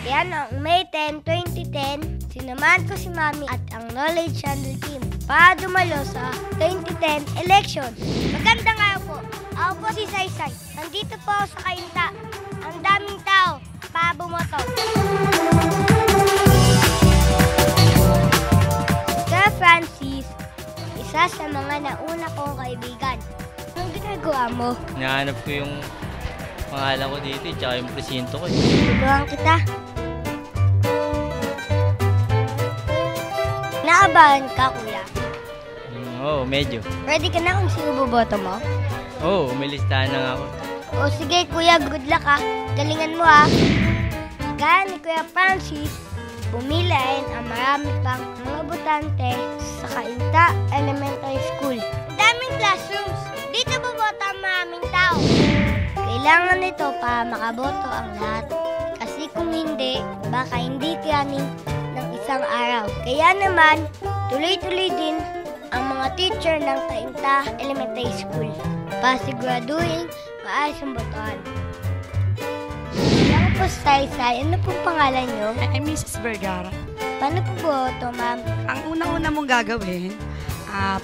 Kaya noong May 10, 2010, sinamahan ko si Mami at ang Knowledge Channel team para dumalo sa 2010 election. Magandang araw po. Ako po si Saysay. Nandito po ako sa Cainta. Ang daming tao para bumoto. Sir Francis, isa sa mga nauna kong kaibigan. Anong ginagawa mo? Hinahanap ko yung pangalan ko dito, tsaka yung presinto ko. Tulungan kita. Naabahan ka, kuya. Oo, medyo. Ready ka na kung sino boboto mo? Oo, may listahan na nga ako. O sige, kuya, good luck ha. Galingan mo ha. Gaya ni Kuya Francis, pumilain ang marami pang mga botante sa Cainta Elementary School. Ang daming classrooms. Dito boboto ang maraming tao. Kailangan nito para makaboto ang lahat. Kasi kung hindi, baka hindi kayanin ng isang araw. Kaya naman, tuloy-tuloy din ang mga teacher ng Cainta Elementary School para siguraduhin maayos ang botohan. Ako po si Saysay. Ano pong pangalan nyo? I'm Mrs. Vergara. Paano po boto, ma'am? Ang unang-una mong gagawin,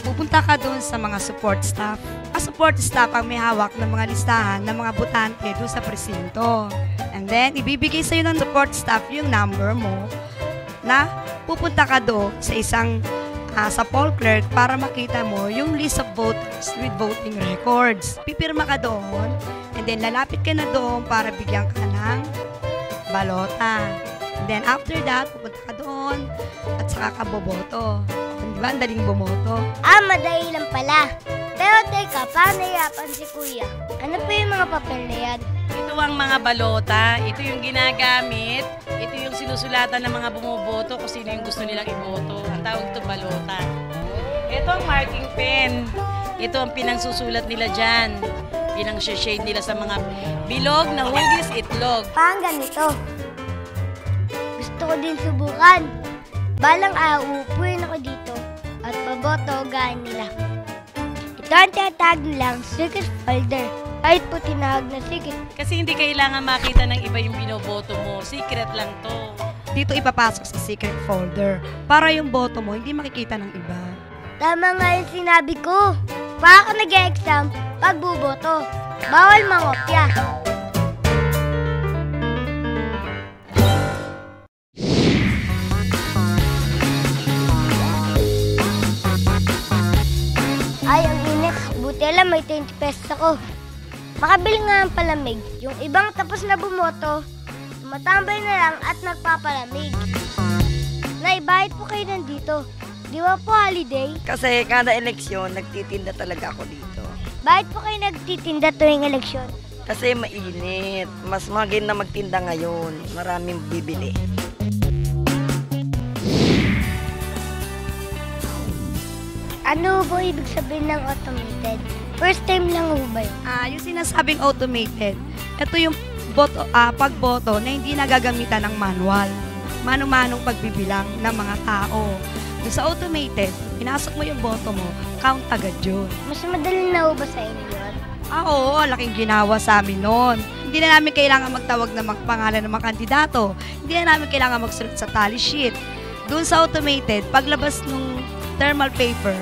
pupunta ka doon sa mga support staff. Ang support staff ang may hawak ng mga listahan ng mga botante doon sa presinto. And then, ibibigay sa'yo ng support staff yung number mo na pupunta ka doon sa isang sa poll clerk para makita mo yung list of voters with voting records. Pipirma ka doon and then lalapit ka na doon para bigyan ka ng balota. And then after that, pupunta ka doon at saka ka boboto. Di ba? Ang daling bumoto. Madali lang pala. Pero teka, paano nahirapan si kuya? Ano po yung mga papel na yan? Ito ang mga balota, ito yung ginagamit, ito yung sinusulatan ng mga bumoboto kung sino yung gusto nilang iboto. Ang tawag ito balota. Ito ang marking pen. Ito ang pinangsusulat nila dyan. Pinang-shade nila sa mga bilog na hugis itlog. Parang ganito. Gusto ko din subukan. Balang araw, uupuin ako dito at paboto gaya nila. Ito ang tinatawag nilang secret folder. Kahit po tinawag na secret. Kasi hindi kailangan makita ng iba yung binoboto mo. Secret lang to. Dito ipapasok sa secret folder para yung boto mo hindi makikita ng iba. Tama nga yung sinabi ko. Para ako nag-exam pag buboto. Bawal mangopya. Ay, ang init. Buti alam, may 20 pesos ako. Makabili nga ng palamig. Yung ibang tapos na bumoto, tumatambay na lang at nagpapalamig. Nay, bakit po kayo nandito? Di ba po holiday? Kasi kada eleksyon, nagtitinda talaga ako dito. Bakit po kayo nagtitinda tuwing eleksyon? Kasi mainit. Mas maganda magtinda ngayon. Maraming bibili. Ano po ibig sabihin ng automated? First time lang ho ba yun? Yung sinasabing automated, ito yung pagboto na hindi nagagamitan ng manual. Mano-manong pagbibilang ng mga tao. Doon sa automated, pinasok mo yung boto mo, count agad yun. Mas madali na ho ba sa inyo yun? Oo, laking ginawa sa amin noon. Hindi na namin kailangan magtawag ng mga pangalan ng mga kandidato. Hindi na namin kailangan magsulat sa tally sheet. Doon sa automated, paglabas ng thermal paper,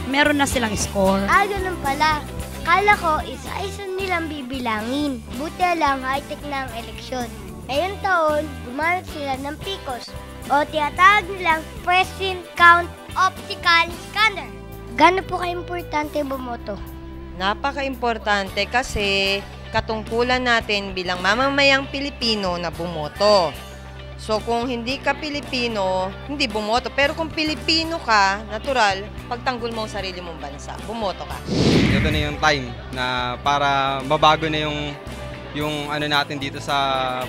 meron na silang score. Ganun pala. Kala ko, isa-isa nilang bibilangin. Buti lang, high-tech na ang eleksyon. Ngayong taon, gumamit sila ng PICOS o tinatawag nilang Present Count Optical Scanner. Gano'n po ka-importante bumoto? Napaka-importante kasi katungkulan natin bilang mamamayang Pilipino na bumoto. So kung hindi ka Pilipino, hindi bumoto. Pero kung Pilipino ka, natural, pagtanggol mo ang sarili mong bansa, bumoto ka. Ito na yung time na para mabago na yung ano natin dito sa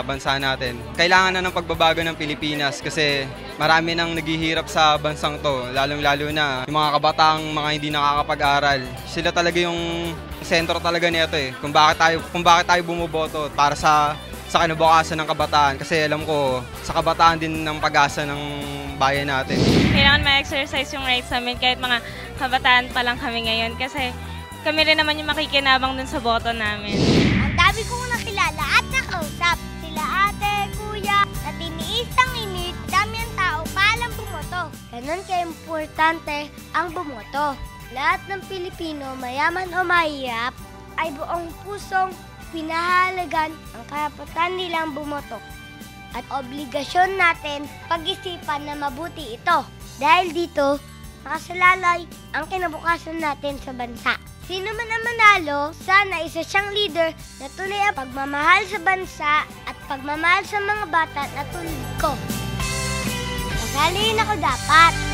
bansa natin. Kailangan na ng pagbabago ng Pilipinas kasi marami nang naghihirap sa bansang to, lalong-lalo na yung mga kabataang mga hindi nakakapag-aral. Sila talaga yung sentro talaga nito kung bakit tayo bumoboto para sa kinabukasan ng kabataan kasi alam ko sa kabataan din ng pag-asa ng bayan natin. Kailangan ma-exercise yung rights namin kahit mga kabataan pa lang kami ngayon kasi kami rin naman yung makikinabang dun sa boto namin. Ang dami kong nakilala at nakausap. Sila ate, kuya, Ganon ka-importante ang bumoto. Lahat ng Pilipino, mayaman o mahirap, ay buong pusong pinahalagan ang karapatan nilang bumoto. At obligasyon natin pag-isipan na mabuti ito. Dahil dito, nakasalalay ang kinabukasan natin sa bansa. Sino man ang manalo, sana isa siyang leader na tunay ang pagmamahal sa bansa at pagmamahal sa mga bata na tulad ko. Kasaliin ako dapat.